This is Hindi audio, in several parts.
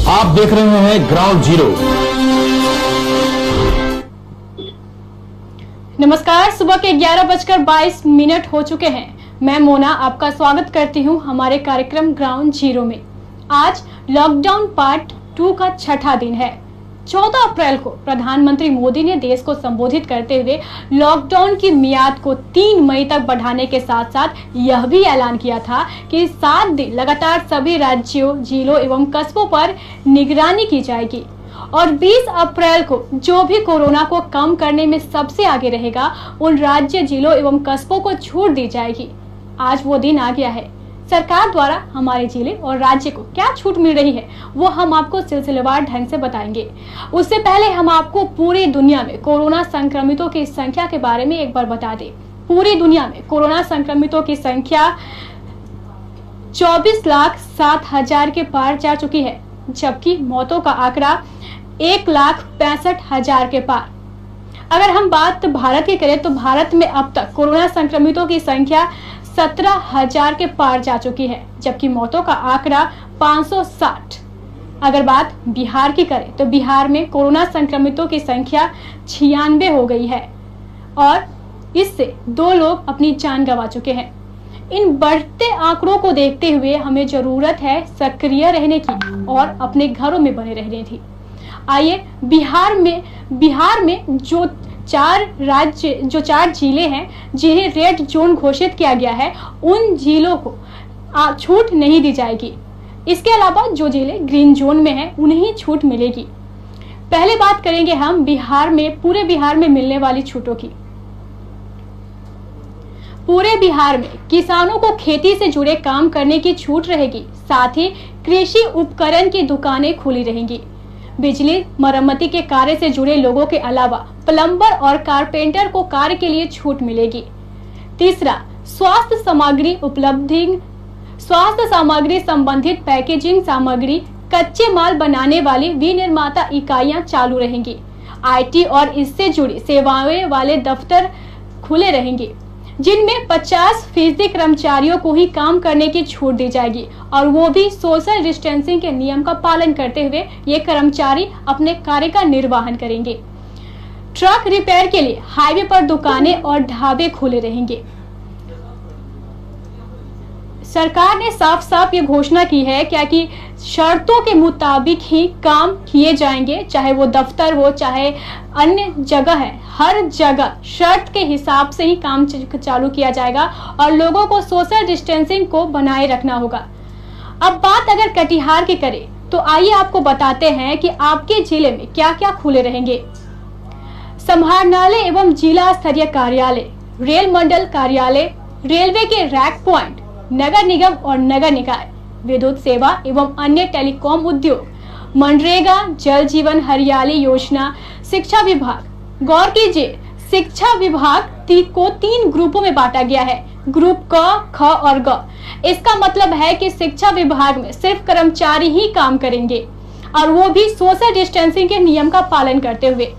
आप देख रहे हैं ग्राउंड जीरो। नमस्कार, सुबह के 11:22 हो चुके हैं। मैं मोना आपका स्वागत करती हूं हमारे कार्यक्रम ग्राउंड जीरो में। आज लॉकडाउन पार्ट 2 का छठा दिन है। 14 अप्रैल को प्रधानमंत्री मोदी ने देश को संबोधित करते हुए लॉकडाउन की मियाद को 3 मई तक बढ़ाने के साथ साथ यह भी ऐलान किया था कि 7 दिन लगातार सभी राज्यों, जिलों एवं कस्बों पर निगरानी की जाएगी और 20 अप्रैल को जो भी कोरोना को कम करने में सबसे आगे रहेगा उन राज्य, जिलों एवं कस्बों को छूट दी जाएगी। आज वो दिन आ गया है। सरकार द्वारा हमारे जिले और राज्य को क्या छूट मिल रही है वो हम आपको सिलसिलेवार ढंग से बताएंगे। उससे पहले हम आपको पूरी दुनिया में कोरोना संक्रमितों की संख्या के बारे में एक बार बता दें। पूरी दुनिया में कोरोना संक्रमितों की संख्या 24,07,000 के पार जा चुकी है, जबकि मौतों का आंकड़ा 1,65,000 के पार। अगर हम बात भारत की करें तो भारत में अब तक कोरोना संक्रमितों की संख्या 17,000 के पार जा चुकी है, जबकि मौतों का आंकड़ा 560। अगर बात बिहार की करें तो बिहार में कोरोना संक्रमितों की संख्या 96 हो गई है और इससे 2 लोग अपनी जान गंवा चुके हैं। इन बढ़ते आंकड़ों को देखते हुए हमें जरूरत है सक्रिय रहने की और अपने घरों में बने रहने की। आइए बिहार में जो 4 जिले हैं जिन्हें रेड जोन घोषित किया गया है, उन जिलों को छूट नहीं दी जाएगी। इसके अलावा जो जिले ग्रीन जोन में हैं उन्हें छूट मिलेगी। पहले बात करेंगे हम पूरे बिहार में मिलने वाली छूटों की। पूरे बिहार में किसानों को खेती से जुड़े काम करने की छूट रहेगी। साथ ही कृषि उपकरण की दुकानें खुली रहेंगी। बिजली मरम्मती के कार्य से जुड़े लोगों के अलावा प्लम्बर और कारपेंटर को कार्य के लिए छूट मिलेगी। तीसरा, स्वास्थ्य सामग्री संबंधित पैकेजिंग सामग्री, कच्चे माल बनाने वाली विनिर्माता इकाइयां चालू रहेंगी। आईटी और इससे जुड़ी सेवाएं वाले दफ्तर खुले रहेंगे, जिनमें 50% कर्मचारियों को ही काम करने की छूट दी जाएगी और वो भी सोशल डिस्टेंसिंग के नियम का पालन करते हुए ये कर्मचारी अपने कार्य का निर्वहन करेंगे। ट्रक रिपेयर के लिए हाईवे पर दुकानें और ढाबे खुले रहेंगे। सरकार ने साफ साफ ये घोषणा की है कि शर्तों के मुताबिक ही काम किए जाएंगे, चाहे वो दफ्तर हो चाहे अन्य जगह है, हर जगह शर्त के हिसाब से ही काम चालू किया जाएगा और लोगों को सोशल डिस्टेंसिंग को बनाए रखना होगा। अब बात अगर कटिहार की करें तो आइए आपको बताते हैं कि आपके जिले में क्या क्या खुले रहेंगे। समाहरणालय एवं जिला स्तरीय कार्यालय, रेल मंडल कार्यालय, रेलवे के रैक पॉइंट, नगर निगम और नगर निकाय, विद्युत सेवा एवं अन्य टेलीकॉम उद्योग, मनरेगा, जल जीवन हरियाली योजना, शिक्षा विभाग। गौर कीजिए, शिक्षा विभाग को 3 ग्रुपों में बांटा गया है, ग्रुप क, ख और ग। इसका मतलब है कि शिक्षा विभाग में सिर्फ कर्मचारी ही काम करेंगे और वो भी सोशल डिस्टेंसिंग के नियम का पालन करते हुए।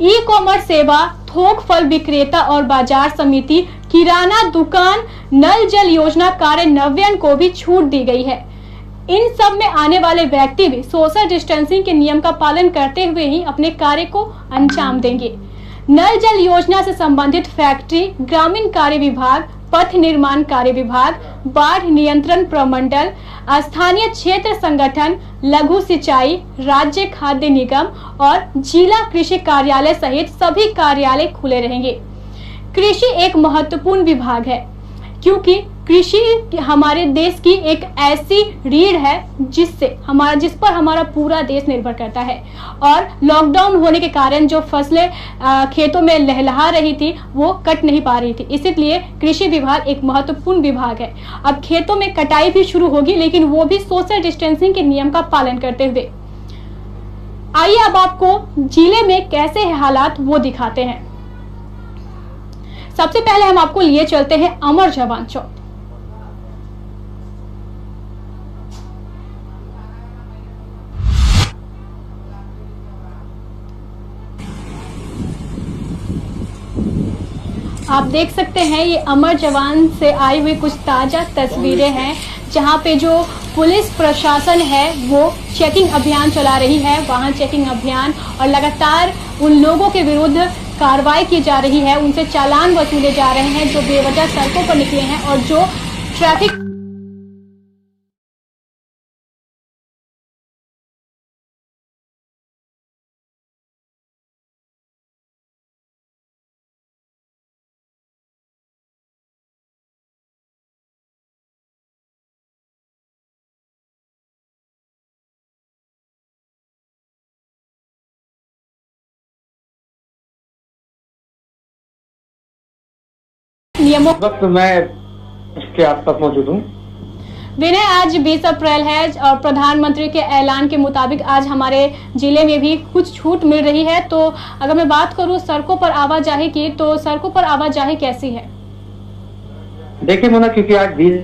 ई कॉमर्स सेवा, थोक फल विक्रेता और बाजार समिति, किराना दुकान, नल जल योजना कार्यान्वयन को भी छूट दी गई है। इन सब में आने वाले व्यक्ति भी सोशल डिस्टेंसिंग के नियम का पालन करते हुए ही अपने कार्य को अंजाम देंगे। नल जल योजना से संबंधित फैक्ट्री, ग्रामीण कार्य विभाग, पथ निर्माण कार्य विभाग, बाढ़ नियंत्रण प्रमंडल, स्थानीय क्षेत्र संगठन, लघु सिंचाई, राज्य खाद्य निगम और जिला कृषि कार्यालय सहित सभी कार्यालय खुले रहेंगे। कृषि एक महत्वपूर्ण विभाग है क्योंकि कृषि हमारे देश की एक ऐसी रीढ़ है जिस पर हमारा पूरा देश निर्भर करता है और लॉकडाउन होने के कारण जो फसलें खेतों में लहलहा रही थी वो कट नहीं पा रही थी, इसलिए कृषि विभाग एक महत्वपूर्ण विभाग है। अब खेतों में कटाई भी शुरू होगी, लेकिन वो भी सोशल डिस्टेंसिंग के नियम का पालन करते हुए। आइए अब आपको जिले में कैसे है हालात वो दिखाते हैं। सबसे पहले हम आपको लिए चलते हैं अमर जवान चौक। आप देख सकते हैं ये अमर जवान से आई हुई कुछ ताजा तस्वीरें हैं, जहां पे जो पुलिस प्रशासन है वो चेकिंग अभियान चला रही है, वाहन चेकिंग अभियान, और लगातार उन लोगों के विरुद्ध कार्रवाई की जा रही है, उनसे चालान वसूले जा रहे हैं जो बेवजह सड़कों पर निकले हैं और जो ट्रैफिक नियमों वक्त मैं इसके आसपास मौजूद हूँ। विनय, आज 20 अप्रैल है और प्रधानमंत्री के ऐलान के मुताबिक आज हमारे जिले में भी कुछ छूट मिल रही है। तो अगर मैं बात करूं सड़कों पर आवाजाही की, तो सड़कों पर आवाजाही कैसी है? देखिए मोना, क्योंकि आज 20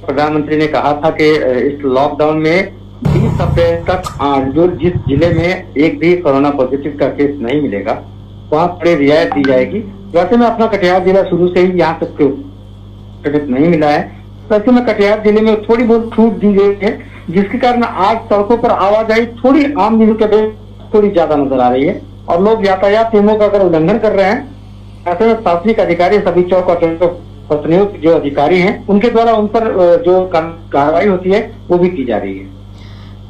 प्रधानमंत्री ने कहा था कि इस लॉकडाउन में 20 अप्रैल तक जो जिस जिले में एक भी कोरोना पॉजिटिव का केस नहीं मिलेगा वहाँ थोड़ी रियायत दी जाएगी। वैसे में अपना कटिहार जिला शुरू से ही यहाँ तक क्रेडिट नहीं मिला है, वैसे में कटिहार जिले में थोड़ी बहुत छूट दी गई है, जिसके कारण आज सड़कों पर आवाजाही थोड़ी आम दिनों के थोड़ी ज्यादा नजर आ रही है और लोग यातायात नियमों का अगर उल्लंघन कर रहे हैं, ऐसे में शासनिक अधिकारी सभी चौक और प्रतिनियुक्त जो अधिकारी हैं उनके द्वारा उन पर जो कार्रवाई होती है वो भी की जा रही है।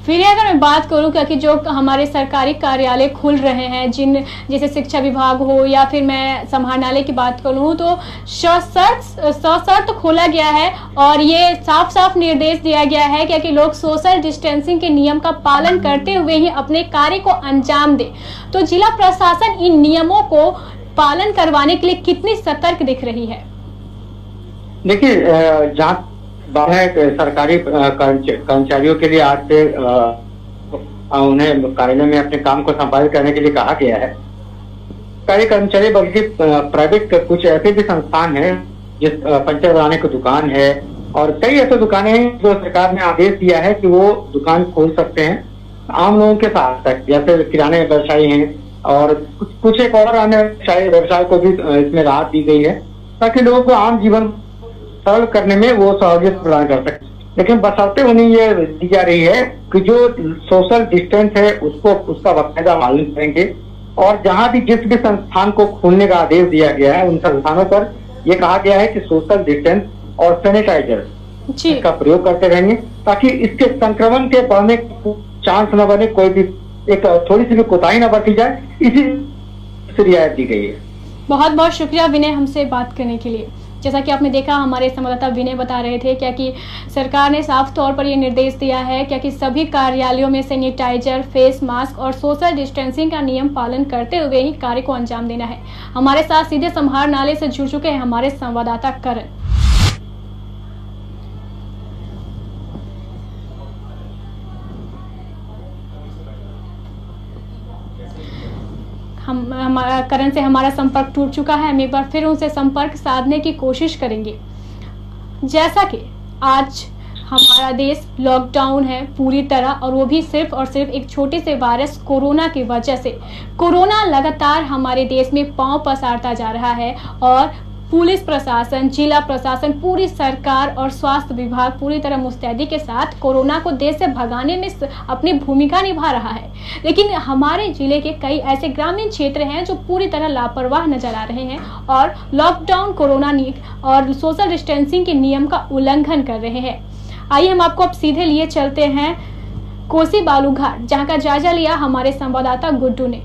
फिर अगर मैं बात करूं कि जो हमारे सरकारी कार्यालय खुल रहे हैं, जैसे शिक्षा विभाग हो या फिर मैं समाहरणालय की बात करूं, तो सशर्त खोला गया है और ये साफ साफ निर्देश दिया गया है कि लोग सोशल डिस्टेंसिंग के नियम का पालन करते हुए ही अपने कार्य को अंजाम दे। तो जिला प्रशासन इन नियमों को पालन करवाने के लिए कितनी सतर्क दिख रही है? देखिए, जहाँ बात है सरकारी कर्मचारियों के लिए आज से उन्हें कार्यालय में अपने काम को संपादित करने के लिए कहा गया है। सरकारी कर्मचारी बल्कि प्राइवेट कुछ ऐसे भी संस्थान हैं जिस पंचर बनाने की दुकान है और कई ऐसे दुकानें हैं जो सरकार ने आदेश दिया है कि वो दुकान खोल सकते हैं आम लोगों के साथ तक, जैसे किराने व्यवसायी हैं और कुछ एक और अन्य व्यवसाय को भी इसमें राहत दी गई है ताकि लोगों को आम जीवन सरल करने में वो सहूलियत प्रदान कर सकते। लेकिन बशर्ते उन्हें ये दी जा रही है कि जो सोशल डिस्टेंस है उसका बाकायदा पालन करेंगे और जहां भी जिस भी संस्थान को खोलने का आदेश दिया गया है उन संस्थानों पर यह कहा गया है कि सोशल डिस्टेंस और सैनिटाइजर का प्रयोग करते रहेंगे ताकि इसके संक्रमण के बढ़ने चांस न बने, कोई भी एक थोड़ी सी भी कोताही न बरती जाए, इसी से रियायत दी गई है। बहुत बहुत शुक्रिया विनय हमसे बात करने के लिए। जैसा कि आपने देखा, हमारे संवाददाता विनय बता रहे थे कि सरकार ने साफ तौर पर ये निर्देश दिया है कि सभी कार्यालयों में सैनिटाइजर, फेस मास्क और सोशल डिस्टेंसिंग का नियम पालन करते हुए ही कार्य को अंजाम देना है। हमारे साथ सीधे समाहरणालय से जुड़ चुके हैं हमारे संवाददाता करण। हमारा करण से हमारा संपर्क टूट चुका है, हम एक बार फिर उनसे संपर्क साधने की कोशिश करेंगे। जैसा कि आज हमारा देश लॉकडाउन है पूरी तरह, और वो भी सिर्फ और सिर्फ एक छोटे से वायरस कोरोना की वजह से। कोरोना लगातार हमारे देश में पांव पसारता जा रहा है और पुलिस प्रशासन, जिला प्रशासन, पूरी सरकार और स्वास्थ्य विभाग पूरी तरह मुस्तैदी के साथ कोरोना को देश से भगाने में अपनी भूमिका निभा रहा है। लेकिन हमारे जिले के कई ऐसे ग्रामीण क्षेत्र हैं जो पूरी तरह लापरवाह नजर आ रहे हैं और लॉकडाउन, कोरोना और सोशल डिस्टेंसिंग के नियम का उल्लंघन कर रहे हैं। आइए हम आपको अब सीधे लिए चलते हैं कोसी बालूघाट, जहां का जायजा लिया हमारे संवाददाता गुड्डू ने।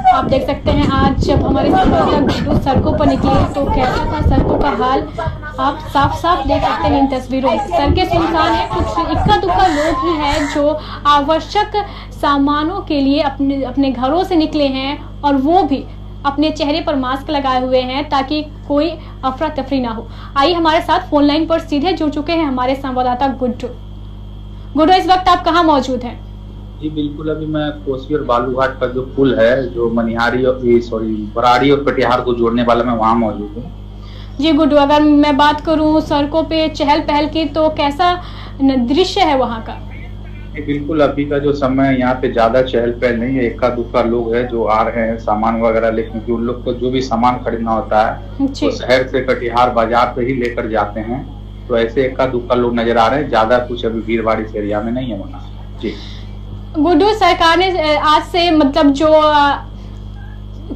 आप देख सकते हैं आज जब हमारे संवाददाता गुड्डू सड़कों पर निकले तो कैसा था सड़कों का हाल, आप साफ साफ देख सकते हैं इन तस्वीरों में। सड़कें सुनसान है, कुछ इक्का दुक्का लोग ही हैं जो आवश्यक सामानों के लिए अपने घरों से निकले हैं और वो भी अपने चेहरे पर मास्क लगाए हुए हैं ताकि कोई अफरा तफरी ना हो। आइए हमारे साथ फोन लाइन पर सीधे जुड़ चुके हैं हमारे संवाददाता गुड्डू। गुड्डू, इस वक्त आप कहाँ मौजूद हैं? जी बिल्कुल, अभी मैं कोसी और बालूघाट का जो पुल है जो मनिहारी और बराड़ी और कटिहार को जोड़ने वाला, मैं वहाँ मौजूद हूँ। जी गुड्डू, अगर मैं बात करूँ सड़कों पे चहल पहल की तो कैसा दृश्य है वहाँ का? बिल्कुल, अभी का जो समय है यहाँ पे ज्यादा चहल पहल नहीं है। इक्का दुक्का लोग है जो आ रहे हैं सामान वगैरह लेकर, क्योंकि उन लोग को जो भी सामान खरीदना होता है जी। वो शहर से कटिहार बाजार से ही लेकर जाते हैं। तो ऐसे इक्का दुक्का लोग नजर आ रहे हैं, ज्यादा कुछ अभी भीड़ भाड़ इस एरिया में नहीं है होना। जी गुड्डू, सरकार ने आज से मतलब जो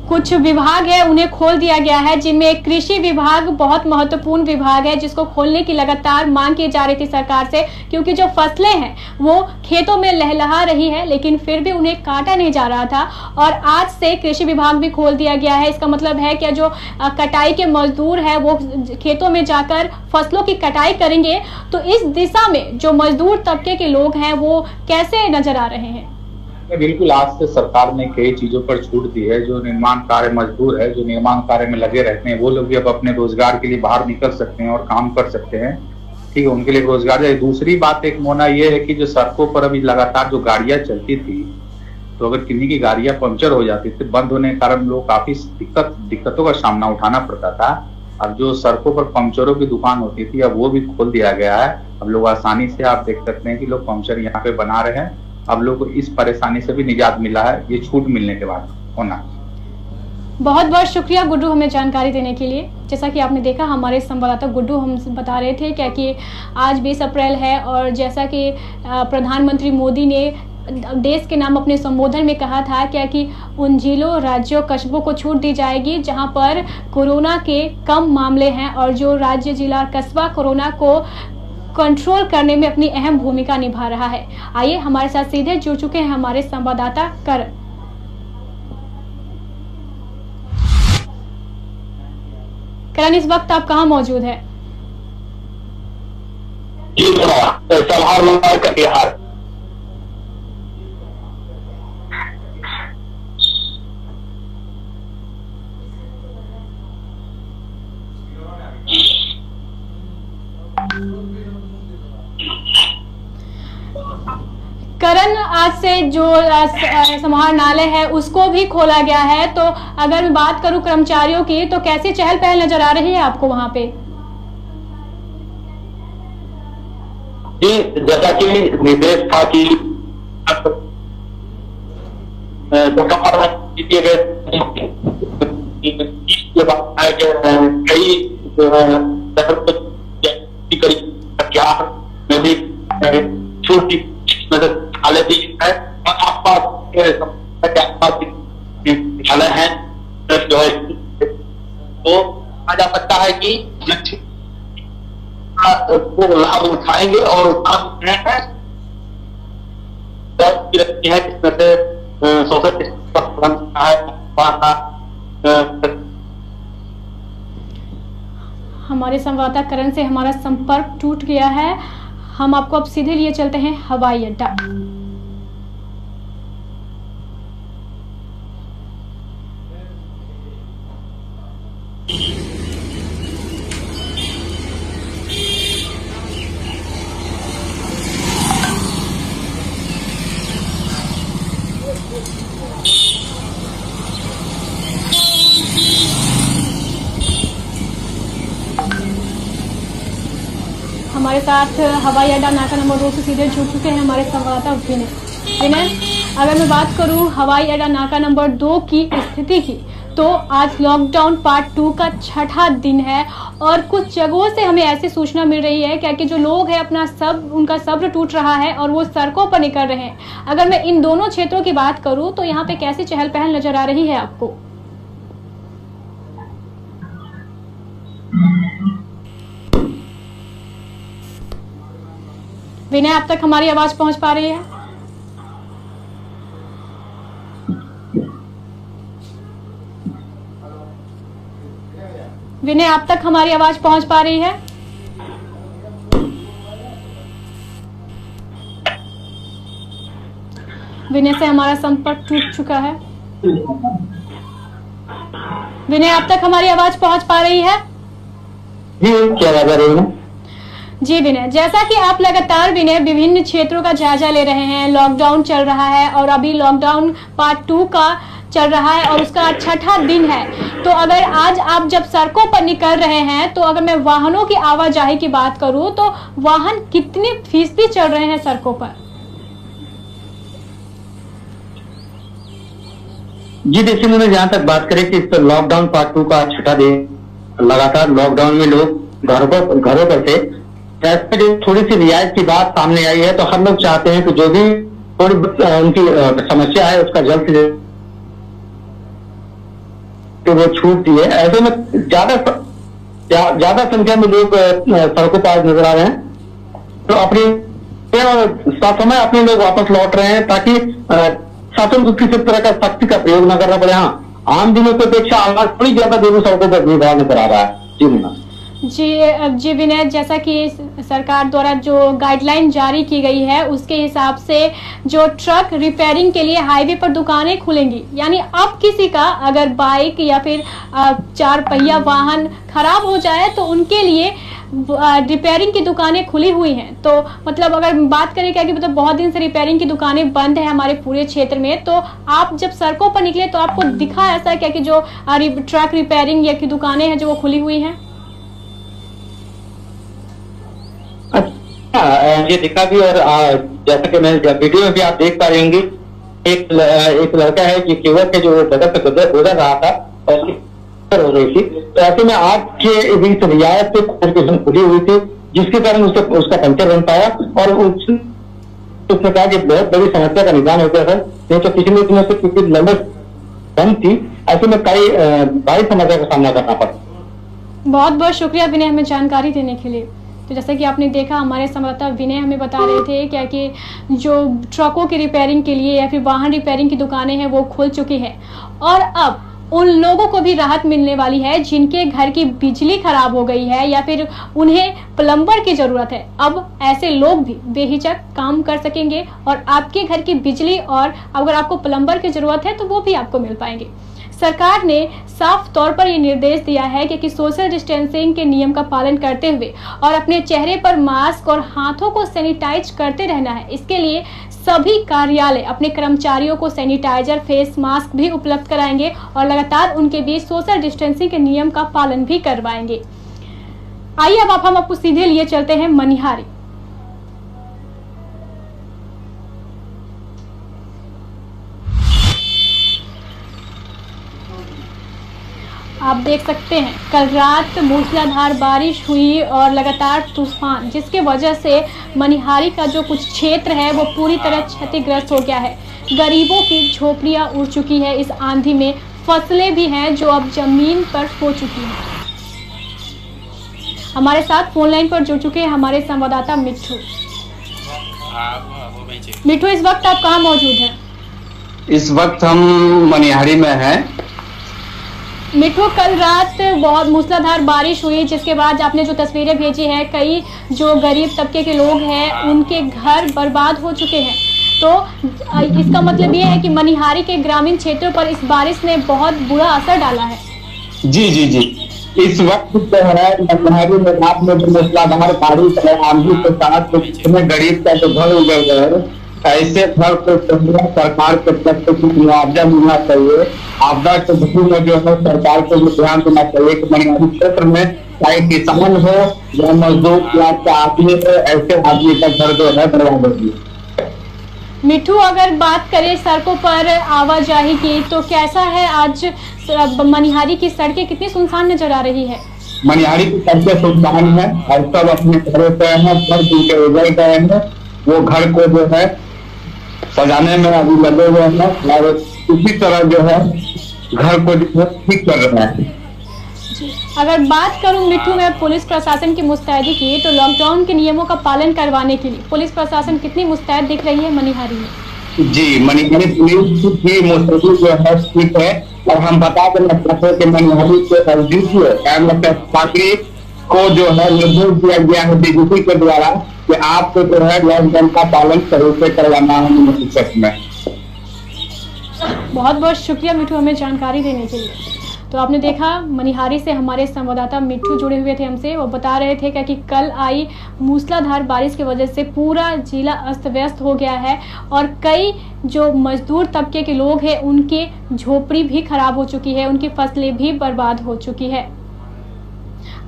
कुछ विभाग है उन्हें खोल दिया गया है, जिनमें कृषि विभाग बहुत महत्वपूर्ण विभाग है, जिसको खोलने की लगातार मांग की जा रही थी सरकार से, क्योंकि जो फसलें हैं वो खेतों में लहलहा रही है लेकिन फिर भी उन्हें काटा नहीं जा रहा था। और आज से कृषि विभाग भी खोल दिया गया है। इसका मतलब है कि जो कटाई के मजदूर है वो खेतों में जाकर फसलों की कटाई करेंगे। तो इस दिशा में जो मजदूर तबके के लोग हैं वो कैसे नजर आ रहे हैं? बिल्कुल, आज से सरकार ने कई चीजों पर छूट दी है। जो निर्माण कार्य मजदूर है, जो निर्माण कार्य में लगे रहते हैं, वो लोग भी अब अपने रोजगार के लिए बाहर निकल सकते हैं और काम कर सकते हैं। ठीक है, उनके लिए रोजगार है। दूसरी बात एक मोना ये है कि जो सड़कों पर अभी लगातार जो गाड़ियां चलती थी, तो अगर किन्हीं की गाड़ियां पंक्चर हो जाती थी, बंद होने के कारण लोग काफी दिक्कतों का सामना उठाना पड़ता था। अब जो सड़कों पर पंक्चरों की दुकान होती थी, अब वो भी खोल दिया गया है। अब लोग आसानी से, आप देख सकते हैं कि लोग पंक्चर यहाँ पे बना रहे हैं। अब लोग को इस परेशानी से भी निजात मिला है, ये छूट मिलने के बाद होना। बहुत बहुत शुक्रिया गुड्डू हमें जानकारी देने के लिए। जैसा कि आपने देखा, हमारे संवाददाता गुड्डू हम बता रहे थे क्या कि आज 20 अप्रैल है और जैसा कि प्रधानमंत्री मोदी ने देश के नाम अपने संबोधन में कहा था क्या कि उन जिलों, राज्यों, कस्बों को छूट दी जाएगी जहां पर कोरोना के कम मामले हैं और जो राज्य, जिला, कस्बा कोरोना को कंट्रोल करने में अपनी अहम भूमिका निभा रहा है। आइए, हमारे साथ सीधे जुड़ चुके हैं हमारे संवाददाता करण। करण, इस वक्त आप कहां मौजूद है? कटिहार। करण, आज से जो समाहरणालय है उसको भी खोला गया है, तो अगर मैं बात करूं कर्मचारियों की, तो कैसी चहल पहल नजर आ रही है आपको वहां पे? जी, जैसा कि निर्देश था कि कई नजर दी है और आसपास के विद्यालय है जो है, तो कहा जा सकता है कि वो लाभ उठाएंगे और है जिसमें से हमारे संवाददाता करण से हमारा संपर्क टूट गया है। हम आपको अब सीधे लिए चलते हैं हवाई अड्डा। हमारे साथ हवाई अड्डा नाका नंबर 2 से सीधे जुड़ चुके हैं हमारे संवाददाता विनय। अगर मैं बात करूं हवाई अड्डा नाका नंबर 2 की स्थिति की, तो आज लॉकडाउन पार्ट 2 का 6ठा दिन है और कुछ जगहों से हमें ऐसी सूचना मिल रही है क्या कि जो लोग हैं उनका सब्र टूट रहा है और वो सड़कों पर निकल रहे हैं। अगर मैं इन दोनों क्षेत्रों की बात करूं तो यहाँ पे कैसी चहल पहल नजर आ रही है आपको? विनय, अब तक हमारी आवाज पहुंच पा रही है? विनय, अब तक हमारी आवाज पहुंच पा रही है? विनय से हमारा संपर्क टूट चुका है। विनय, अब तक हमारी आवाज पहुंच पा रही है? जी, क्या कर रही है? जी विनय, जैसा कि आप लगातार विनय विभिन्न क्षेत्रों का जायजा ले रहे हैं, लॉकडाउन चल रहा है और अभी लॉकडाउन पार्ट 2 का चल रहा है और उसका 6ठा दिन है, तो अगर आज आप जब सड़कों पर निकल रहे हैं तो अगर मैं वाहनों की आवाजाही की बात करूं तो वाहन कितनी फीसदी चल रहे हैं सड़कों पर? जी देखिए, उन्होंने जहाँ तक बात करें कि इस पर लॉकडाउन पार्ट 2 का छठा दिन, लगातार लॉकडाउन में लोग घरों पर थे, ऐसे जो थोड़ी सी रियायत की बात सामने आई है, तो हम लोग चाहते हैं कि जो भी थोड़ी उनकी समस्या है उसका जल्द से जल्द तो वो छूट दी है। ऐसे में ज्यादा संख्या में लोग सड़कों पर आज नजर आ रहे हैं, तो अपनी समय अपने लोग वापस लौट रहे हैं ताकि शासन को किसी तरह का सख्ती का प्रयोग न करना पड़े। हाँ, आम दिनों की अपेक्षा आज थोड़ी ज्यादा दिनों सड़कों पर भीड़ नजर आ रहा है। जी मीना जी विनय, जैसा कि सरकार द्वारा जो गाइडलाइन जारी की गई है उसके हिसाब से जो ट्रक रिपेयरिंग के लिए हाईवे पर दुकानें खुलेंगी, यानी अब किसी का अगर बाइक या फिर 4 पहिया वाहन खराब हो जाए तो उनके लिए रिपेयरिंग की दुकानें खुली हुई हैं। तो मतलब अगर बात करें क्या कि मतलब बहुत दिन से रिपेयरिंग की दुकानें बंद है हमारे पूरे क्षेत्र में, तो आप जब सड़कों पर निकले तो आपको दिखा ऐसा क्या कि जो ट्रक रिपेयरिंग या की दुकानें हैं जो वो खुली हुई हैं? ये दिखा भी, और जैसा कि मैं वीडियो में भी आप देख पा रहे होंगे, एक लड़का है जो केवल के जो बगल से गुजर रहा था और हो रही थी, तो ऐसे में आज के बीच रियायत से खुली हुई थी जिसके कारण उसका पंचर बन पाया, और उसने कहा कि बहुत बड़ी समस्या का निदान हो गया सर, नहीं तो पिछले दिनों से क्योंकि लंबे बंद थी, ऐसे में कई भारी समस्या का सामना करना पड़ा। बहुत बहुत शुक्रिया विनय हमें जानकारी देने के लिए। तो जैसा कि आपने देखा, हमारे संवाददाता विनय हमें बता रहे थे क्या कि जो ट्रकों की रिपेयरिंग के लिए या फिर वाहन रिपेयरिंग की दुकानें हैं वो खुल चुकी हैं, और अब उन लोगों को भी राहत मिलने वाली है जिनके घर की बिजली खराब हो गई है या फिर उन्हें प्लम्बर की जरूरत है। अब ऐसे लोग भी बेहिचक काम कर सकेंगे और आपके घर की बिजली और अगर आपको प्लम्बर की जरूरत है तो वो भी आपको मिल पाएंगे। सरकार ने साफ तौर पर यह निर्देश दिया है कि सोशल डिस्टेंसिंग के नियम का पालन करते हुए और अपने चेहरे पर मास्क और हाथों को सैनिटाइज करते रहना है। इसके लिए सभी कार्यालय अपने कर्मचारियों को सैनिटाइजर, फेस मास्क भी उपलब्ध कराएंगे और लगातार उनके बीच सोशल डिस्टेंसिंग के नियम का पालन भी करवाएंगे। आइए अब हम आपको सीधे लिए चलते हैं मनिहारी। आप देख सकते हैं कल रात मूसलाधार बारिश हुई और लगातार तूफान, जिसके वजह से मनिहारी का जो कुछ क्षेत्र है वो पूरी तरह क्षतिग्रस्त हो गया है। गरीबों की झोपड़ियां उड़ चुकी है इस आंधी में, फसलें भी हैं जो अब जमीन पर हो चुकी हैं। हमारे साथ फोन लाइन पर जुड़ चुके हैं हमारे संवाददाता मिट्ठू। मिट्ठू, इस वक्त आप कहाँ मौजूद हैं? इस वक्त हम मनिहारी में हैं। मिट्ठू, कल रात बहुत मूसलाधार बारिश हुई जिसके बाद आपने जो तस्वीरें भेजी हैं, कई जो गरीब तबके के लोग हैं उनके घर बर्बाद हो चुके हैं, तो इसका मतलब ये है कि मनिहारी के ग्रामीण क्षेत्रों पर इस बारिश ने बहुत बुरा असर डाला है। जी जी जी, इस वक्त जो है मनिहारी में रात में जो मूसलाधार बारिश है, आंधी के साथ में गरीब का जो घर उजड़ गए, ऐसे घर को सरकार के तरफ से कुछ मुआवजा मिलना चाहिए। आपदा के बदले में जो है सरकार को भी ध्यान देना चाहिए कि मनिहारी क्षेत्र में चाहे किसान हो या मजदूर क्लास का आदमी हो, ऐसे आदमी का घर जो है बर्बाद हो गया। मिट्ठू, अगर बात करें सड़कों पर आवाजाही की तो कैसा है आज मनिहारी की सड़कें कितनी सुनसान नजर आ रही है? मनिहारी की सड़कें सुनसान है और सब अपने घरों पे हैं, घर जिनके उजड़ गए हैं वो घर को जो है सजाने में अभी लगे हुए हैं और इसी तरह जो है घर को ठीक कर रहे हैं। अगर बात करूं मिट्ठू मैं पुलिस प्रशासन की मुस्तैदी की, तो लॉकडाउन के नियमों का पालन करवाने के लिए पुलिस प्रशासन कितनी मुस्तैद दिख रही है मनिहारी में? जी, मनिहारी पुलिस की मुस्तैदी जो है ठीक है, और हम बता देना चाहते हैं कि मनिहारी के को जो है निर्देश दिया गया है डीजीपी के द्वारा कि आपको जो है लॉकडाउन का पालन सही से करवाना है में। बहुत बहुत शुक्रिया मिट्ठू हमें जानकारी देने के लिए। तो आपने देखा मनिहारी से हमारे संवाददाता मिट्ठू जुड़े हुए थे हमसे, वो बता रहे थे कि कल आई मूसलाधार बारिश की वजह से पूरा जिला अस्त व्यस्त हो गया है और कई जो मजदूर तबके के लोग हैं उनकी झोपड़ी भी खराब हो चुकी है, उनकी फसलें भी बर्बाद हो चुकी है।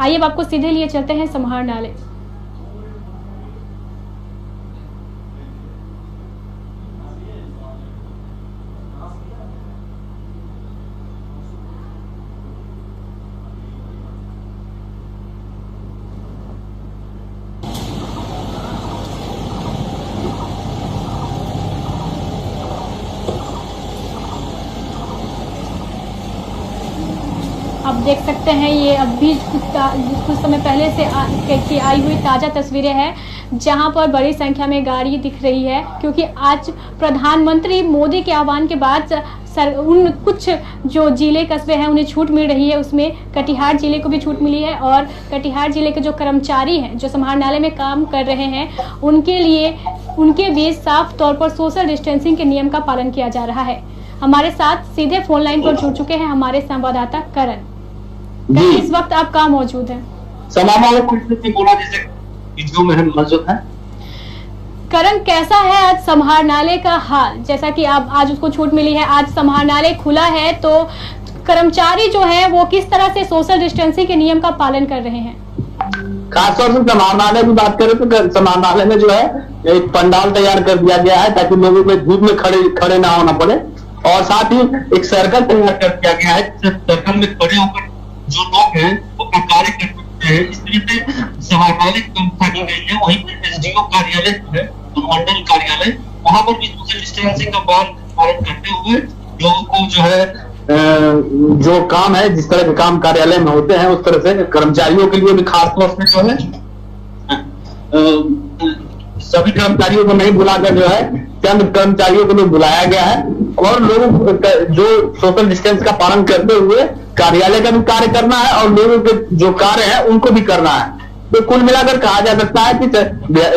आइए अब आपको सीधे लिए चलते हैं समाहरणालय। देख सकते हैं ये अभी कुछ समय पहले से आई हुई ताज़ा तस्वीरें हैं जहां पर बड़ी संख्या में गाड़ी दिख रही है, क्योंकि आज प्रधानमंत्री मोदी के आह्वान के बाद उन कुछ जो जिले कस्बे हैं उन्हें छूट मिल रही है। उसमें कटिहार जिले को भी छूट मिली है और कटिहार जिले के जो कर्मचारी हैं जो समाहरणालय में काम कर रहे हैं उनके बीच साफ तौर पर सोशल डिस्टेंसिंग के नियम का पालन किया जा रहा है। हमारे साथ सीधे फोन लाइन पर जुड़ चुके हैं हमारे संवाददाता करण। इस वक्त आप कहाँ मौजूद हैं? मौजूद है। करण, कैसा है आज समाहरणालय का हाल? जैसा कि आप आज उसको छूट मिली है, आज समाहरणालय खुला है, तो कर्मचारी जो है वो किस तरह से सोशल डिस्टेंसिंग के नियम का पालन कर रहे हैं? खासतौर से समाहरणालय की बात करें तो समाहरणालय में जो है एक पंडाल तैयार कर दिया गया है ताकि लोगों को धूप में खड़े ना होना पड़े, और साथ ही एक सर्कल तैयार कर दिया गया है। सर्कल में खड़े होकर जो लोग हैं वो अपना कार्य कर सकते हैं। इस तरीके से समाहरणालय व्यवस्था की गई है। वहीं पर एसडीओ कार्यालय है, मंडल कार्यालय, वहां पर भी सोशल डिस्टेंसिंग का पालन करते हुए लोगों को जो है जो काम है, जिस तरह के काम कार्यालय में होते हैं उस तरह से कर्मचारियों के लिए भी खासतौर से जो है सभी कर्मचारियों को नहीं बुलाकर जो है चंद कर्मचारियों को बुलाया गया है, और लोगों जो सोशल डिस्टेंस का पालन करते हुए कार्यालय का भी कार्य करना है और लोगों के जो कार्य है उनको भी करना है। तो कुल मिलाकर कहा जा सकता है कि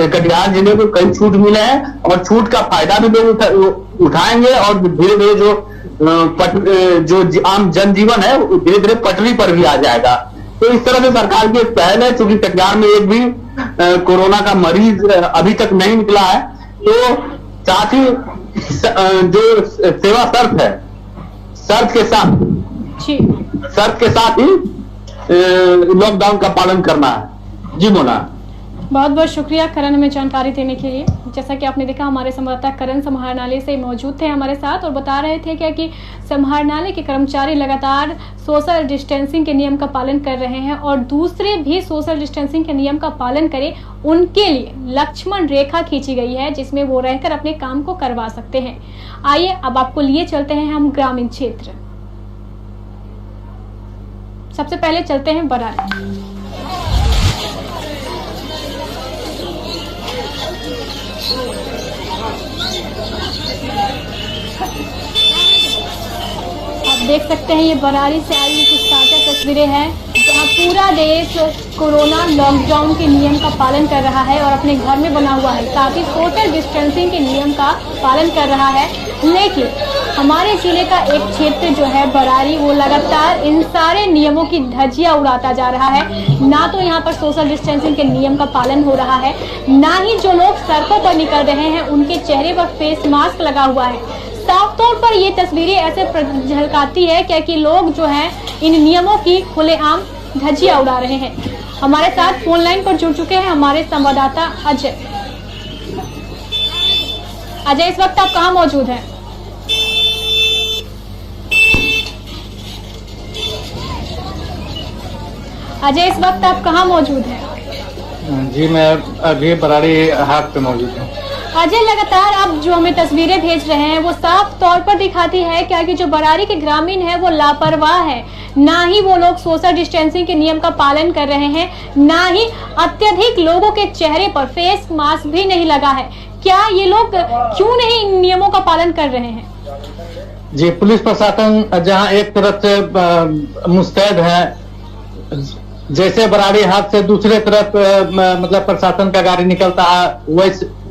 कटिहार जिले को कई छूट मिले हैं और छूट का फायदा भी लोग उठाएंगे और धीरे धीरे जो आम जनजीवन है धीरे धीरे पटरी पर भी आ जाएगा। तो इस तरह से सरकार की एक पहल है। चूंकि कटिहार में एक भी कोरोना का मरीज अभी तक नहीं निकला है, तो साथ ही जो सेवा शर्त के साथ ही लॉकडाउन का पालन करना है। जी मोना, बहुत बहुत शुक्रिया करण हमें जानकारी देने के लिए। जैसा कि आपने देखा हमारे संवाददाता करण समाहरणालय से मौजूद थे हमारे साथ और बता रहे थे क्या कि समाहरणालय के कर्मचारी लगातार सोशल डिस्टेंसिंग के नियम का पालन कर रहे हैं और दूसरे भी सोशल डिस्टेंसिंग के नियम का पालन करें, उनके लिए लक्ष्मण रेखा खींची गई है जिसमें वो रहकर अपने काम को करवा सकते हैं। आइए अब आपको लिए चलते हैं हम ग्रामीण क्षेत्र। सबसे पहले चलते हैं बरारी। आप देख सकते हैं ये बरारी से आई हुई कुछ ताजा तस्वीरें हैं जहां पूरा देश कोरोना लॉकडाउन के नियम का पालन कर रहा है और अपने घर में बना हुआ है, साथ ही सोशल डिस्टेंसिंग के नियम का पालन कर रहा है। लेकिन हमारे जिले का एक क्षेत्र जो है बरारी, वो लगातार इन सारे नियमों की धज्जियां उड़ाता जा रहा है। ना तो यहाँ पर सोशल डिस्टेंसिंग के नियम का पालन हो रहा है, ना ही जो लोग सड़कों पर निकल रहे हैं उनके चेहरे पर फेस मास्क लगा हुआ है। साफ तौर पर ये तस्वीरें ऐसे झलकाती है क्योंकि लोग जो हैं इन नियमों की खुलेआम धज्जियां उड़ा रहे हैं। हमारे साथ फोन लाइन पर जुड़ चुके हैं हमारे संवाददाता अजय। अजय, इस वक्त आप कहाँ मौजूद हैं? अजय, इस वक्त आप कहाँ मौजूद हैं? जी, मैं अभी बरारी हाट पे मौजूद हूँ। अजय, लगातार आप जो हमें तस्वीरें भेज रहे हैं वो साफ तौर पर दिखाती है क्या कि जो बरारी के ग्रामीण है वो लापरवाह है। ना ही वो लोग सोशल डिस्टेंसिंग के नियम का पालन कर रहे हैं, ना ही अत्यधिक लोगों के चेहरे पर फेस मास्क भी नहीं लगा है। क्या ये लोग क्यों नहीं इन नियमों का पालन कर रहे हैं? जी, पुलिस प्रशासन जहां एक तरफ से मुस्तैद है, जैसे बरारी हाट से दूसरे तरफ मतलब प्रशासन का गाड़ी निकलता है,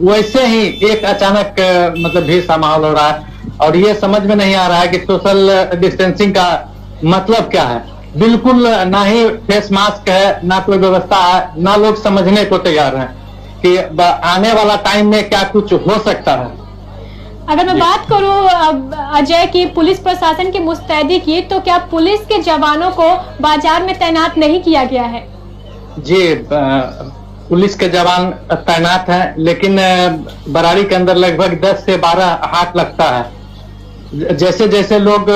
वैसे ही एक अचानक मतलब भीड़ सा माहौल हो रहा है और ये समझ में नहीं आ रहा है कि सोशल डिस्टेंसिंग का मतलब क्या है। बिल्कुल ना ही फेस मास्क है, ना कोई व्यवस्था है, ना लोग समझने को तैयार हैं कि आने वाला टाइम में क्या कुछ हो सकता है। अगर मैं बात करूं अजय की पुलिस प्रशासन की मुस्तैदी की, तो क्या पुलिस के जवानों को बाजार में तैनात नहीं किया गया है? जी, पुलिस के जवान तैनात हैं, लेकिन बरारी के अंदर लगभग 10 से 12 हाट लगता है। जैसे जैसे लोग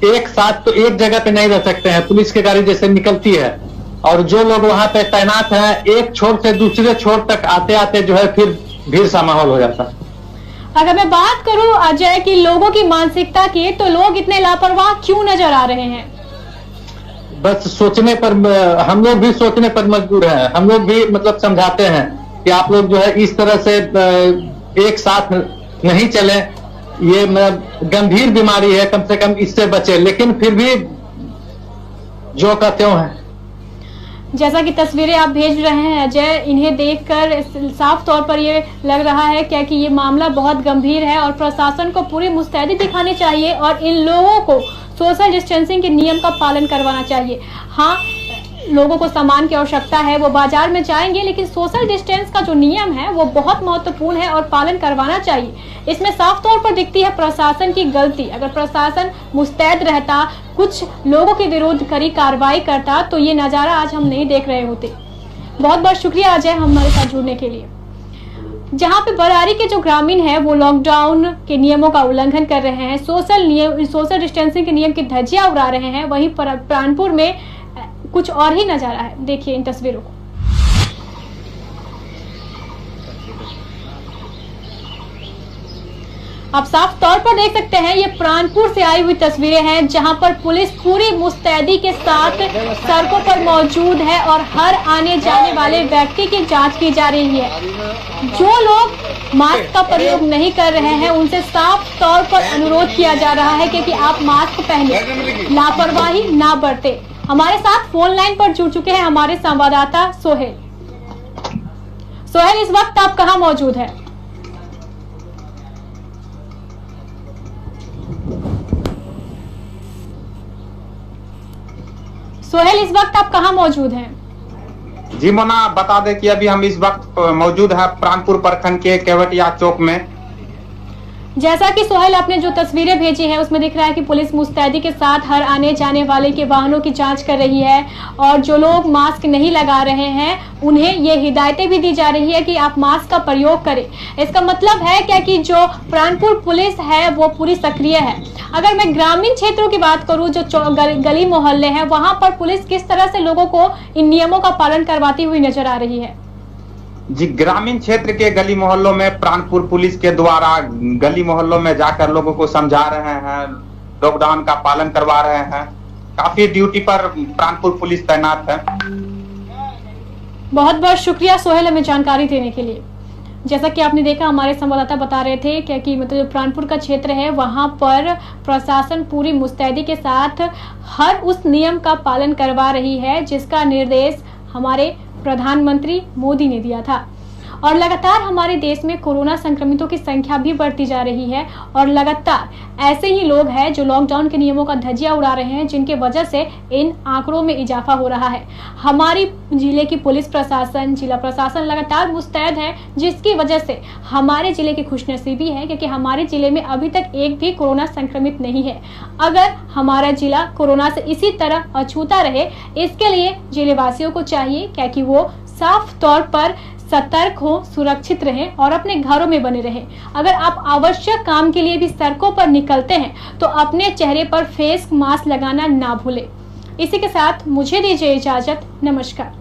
एक साथ तो एक जगह पे नहीं रह सकते हैं, पुलिस की गाड़ी जैसे निकलती है और जो लोग वहां पे तैनात हैं एक छोर से दूसरे छोर तक आते आते जो है फिर भीड़ सा माहौल हो जाता है। अगर मैं बात करूं अजय की लोगों की मानसिकता की, तो लोग इतने लापरवाह क्यों नजर आ रहे हैं? बस सोचने पर हम लोग भी सोचने पर मजबूर हैं। हम लोग भी मतलब समझाते हैं कि आप लोग जो है इस तरह से एक साथ नहीं चले, ये गंभीर बीमारी है, कम से कम इससे बचे, लेकिन फिर भी जो का त्यों है। जैसा कि तस्वीरें आप भेज रहे हैं अजय, इन्हें देखकर साफ तौर पर ये लग रहा है क्या कि ये मामला बहुत गंभीर है और प्रशासन को पूरी मुस्तैदी दिखानी चाहिए और इन लोगों को सोशल डिस्टेंसिंग के नियम का पालन करवाना चाहिए। हाँ, लोगों को सामान की आवश्यकता है, वो बाजार में जाएंगे, लेकिन सोशल डिस्टेंस का जो नियम है वो बहुत महत्वपूर्ण है और पालन करवाना चाहिए। इसमें साफ तौर पर दिखती है प्रशासन की गलती। अगर प्रशासन मुस्तैद रहता, कुछ लोगों के विरुद्ध कड़ी कार्रवाई करता, तो ये नज़ारा आज हम नहीं देख रहे होते। बहुत बहुत शुक्रिया अजय हमारे साथ जुड़ने के लिए। जहां पे बरारी के जो ग्रामीण है वो लॉकडाउन के नियमों का उल्लंघन कर रहे हैं, सोशल डिस्टेंसिंग के नियम की धज्जियां उड़ा रहे हैं, वहीं प्राणपुर में कुछ और ही नजारा है। देखिए इन तस्वीरों को। आप साफ तौर पर देख सकते हैं ये प्राणपुर से आई हुई तस्वीरें हैं, जहां पर पुलिस पूरी मुस्तैदी के साथ सड़कों पर मौजूद है और हर आने जाने वाले व्यक्ति की जांच की जा रही है। जो लोग मास्क का प्रयोग नहीं कर रहे हैं उनसे साफ तौर पर अनुरोध किया जा रहा है कि आप मास्क पहने, लापरवाही ना बरते। हमारे साथ फोन लाइन पर जुड़ चुके हैं हमारे संवाददाता सोहेल। सोहेल, इस वक्त आप कहां मौजूद है? सोहेल, इस वक्त आप कहां मौजूद हैं? जी मोना, बता दें कि अभी हम इस वक्त मौजूद है प्राणपुर प्रखंड के केवटिया चौक में। जैसा कि सोहेल आपने जो तस्वीरें भेजी है उसमें दिख रहा है कि पुलिस मुस्तैदी के साथ हर आने जाने वाले के वाहनों की जांच कर रही है और जो लोग मास्क नहीं लगा रहे हैं उन्हें ये हिदायतें भी दी जा रही है कि आप मास्क का प्रयोग करें। इसका मतलब है क्या कि जो प्राणपुर पुलिस है वो पूरी सक्रिय है। अगर मैं ग्रामीण क्षेत्रों की बात करूं, जो गली मोहल्ले हैं, वहां पर पुलिस किस तरह से लोगों को इन नियमों का पालन करवाती हुई नजर आ रही है? जी, ग्रामीण क्षेत्र के गली मोहल्लों में प्राणपुर पुलिस के द्वारा गली मोहल्लों में जाकर लोगों को समझा रहे हैं, लॉकडाउन का पालन करवा रहे हैं। काफी ड्यूटी पर प्राणपुर पुलिस तैनात है। बहुत बहुत शुक्रिया सोहेल हमें जानकारी देने के लिए। जैसा कि आपने देखा, हमारे संवाददाता बता रहे थे कि मतलब जो प्राणपुर का क्षेत्र है वहां पर प्रशासन पूरी मुस्तैदी के साथ हर उस नियम का पालन करवा रही है जिसका निर्देश हमारे प्रधानमंत्री मोदी ने दिया था। और लगातार हमारे देश में कोरोना संक्रमितों की संख्या भी बढ़ती जा रही है और लगातार ऐसे ही लोग हैं जो लॉकडाउन के नियमों का धज्जियां उड़ा रहे हैं, जिनके वजह से इन आंकड़ों में इजाफा हो रहा है। हमारी जिले की पुलिस प्रशासन, जिला प्रशासन लगातार मुस्तैद है, जिसकी वजह से हमारे जिले की खुशनसीबी है क्योंकि हमारे जिले में अभी तक एक भी कोरोना संक्रमित नहीं है। अगर हमारा जिला कोरोना से इसी तरह अछूता रहे, इसके लिए जिले वासियों को चाहिए क्या कि वो साफ तौर पर सतर्क हो, सुरक्षित रहें और अपने घरों में बने रहें। अगर आप आवश्यक काम के लिए भी सड़कों पर निकलते हैं तो अपने चेहरे पर फेस मास्क लगाना ना भूलें। इसी के साथ मुझे दीजिए इजाजत। नमस्कार।